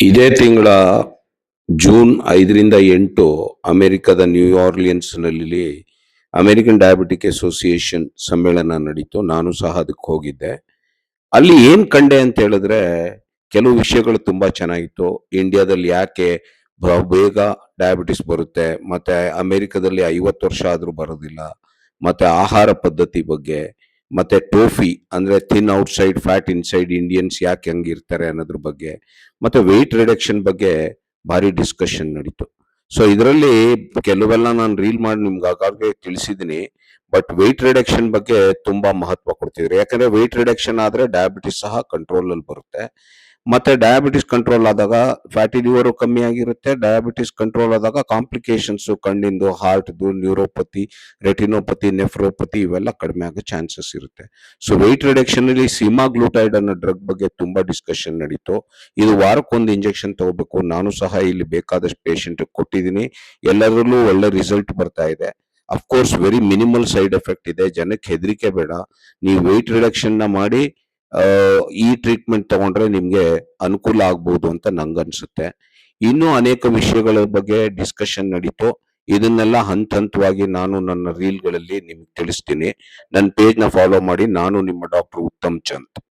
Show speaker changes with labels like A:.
A: ಇದೇ ತಿಂಗಳ ಜೂನ್ 5ರಿಂದ 8 ಅಮೆರಿಕದ ನ್ಯೂ ಆರ್ಲಿಯನ್ಸ್‌ನಲ್ಲಿ ಅಮೆರಿಕನ್ ಡಯಾಬಿಟಿಕ್ ಅಸೋಸಿಯೇಷನ್ ಸಮ್ಮೇಳನ ನಡೀತು. ನಾನು ಸಹ ಅದಕ್ಕೆ ಹೋಗಿದ್ದೆ. ಅಲ್ಲಿ ಏನ್ ಕಂಡೆ ಅಂತ ಹೇಳಿದ್ರೆ, ಕೆಲವು ವಿಷಯಗಳು ತುಂಬಾ ಚೆನ್ನಾಗಿತ್ತು. ಇಂಡಿಯಾದಲ್ಲಿ ಯಾಕೆ ಬೇಗ ಡಯಾಬಿಟಿಸ್ ಬರುತ್ತೆ, ಮತ್ತೆ ಅಮೆರಿಕದಲ್ಲಿ 50 ವರ್ಷ ಆದ್ರೂ ಬರೋದಿಲ್ಲ, ಮತ್ತೆ ಆಹಾರ ಪದ್ಧತಿ ಬಗ್ಗೆ, ಮತ್ತೆ ಟೋಫಿ ಅಂದ್ರೆ thin outside fat inside Indians ಯಾಕೆ ಹಂಗಿರ್ತಾರೆ ಅನ್ನೋದ್ರ ಬಗ್ಗೆ, ಮತ್ತೆ ವೆಯ್ಟ್ ರಿಡಕ್ಷನ್ ಬಗ್ಗೆ ಭಾರಿ ಡಿಸ್ಕಷನ್ ನಡೀತು. ಸೊ ಇದರಲ್ಲಿ ಕೆಲವೆಲ್ಲ ನಾನು ರೀಲ್ ಮಾಡಿ ನಿಮ್ಗೆ ಆಗಾಗ್ಗೆ ತಿಳಿಸಿದ್ದೀನಿ. ಬಟ್ ವೆಯ್ಟ್ ರಿಡಕ್ಷನ್ ಬಗ್ಗೆ ತುಂಬಾ ಮಹತ್ವ ಕೊಡ್ತಿದ್ರು. ಯಾಕಂದ್ರೆ ವೆಯ್ಟ್ ರಿಡಕ್ಷನ್ ಆದ್ರೆ ಡಯಾಬಿಟಿಸ್ ಸಹ ಕಂಟ್ರೋಲ್ ಅಲ್ಲಿ ಬರುತ್ತೆ. ಮತ್ತೆ ಡಯಾಬಿಟಿಸ್ ಕಂಟ್ರೋಲ್ ಆದಾಗ ಫ್ಯಾಟಿ ಲಿವರ್ ಕಮ್ಮಿ ಆಗಿರುತ್ತೆ. ಡಯಾಬಿಟಿಸ್ ಕಂಟ್ರೋಲ್ ಆದಾಗ ಕಾಂಪ್ಲಿಕೇಶನ್ಸ್ ಕಣ್ಣಿಂದು, ಹಾರ್ಟ್ದು, ನ್ಯೂರೋಪತಿ, ರೆಟಿನೋಪತಿ, ನೆಫ್ರೋಪತಿ ಇವೆಲ್ಲ ಕಡಿಮೆ ಆಗೋ ಚಾನ್ಸಸ್ ಇರುತ್ತೆ. ಸೊ ವೆಯ್ಟ್ ರಿಡಕ್ಷನ್ ಅಲ್ಲಿ ಸಿಮಾಗ್ಲೂಟೈಡ್ ಅನ್ನೋ ಡ್ರಗ್ ಬಗ್ಗೆ ತುಂಬಾ ಡಿಸ್ಕಷನ್ ನಡೀತು. ಇದು ವಾರಕ್ಕೊಂದು ಇಂಜೆಕ್ಷನ್ ತಗೋಬೇಕು. ನಾನು ಸಹ ಇಲ್ಲಿ ಬೇಕಾದಷ್ಟು ಪೇಷಂಟ್ ಕೊಟ್ಟಿದ್ದೀನಿ. ಎಲ್ಲರಲ್ಲೂ ಒಳ್ಳೆ ರಿಸಲ್ಟ್ ಬರ್ತಾ ಇದೆ. Of course very minimal side effect ಇದೆ. ಜನಕ್ಕೆ ಹೆದರಿಕೆ ಬೇಡ. ನೀವು ವೆಯ್ಟ್ ರಿಡಕ್ಷನ್ ನ ಮಾಡಿ ಈ ಟ್ರೀಟ್ಮೆಂಟ್ ತಗೊಂಡ್ರೆ ನಿಮ್ಗೆ ಅನುಕೂಲ ಆಗ್ಬಹುದು ಅಂತ ನಂಗನ್ಸುತ್ತೆ. ಇನ್ನೂ ಅನೇಕ ವಿಷಯಗಳ ಬಗ್ಗೆ ಡಿಸ್ಕಷನ್ ನಡೀತು. ಇದನ್ನೆಲ್ಲ ಹಂತವಾಗಿ ನಾನು ನನ್ನ ರೀಲ್ಗಳಲ್ಲಿ ನಿಮ್ಗೆ ತಿಳಿಸ್ತೀನಿ. ನನ್ನ ಪೇಜ್ ನ ಫಾಲೋ ಮಾಡಿ. ನಾನು ನಿಮ್ಮ ಡಾಕ್ಟರ್ ಉತ್ತಮ್ ಚಂದ್.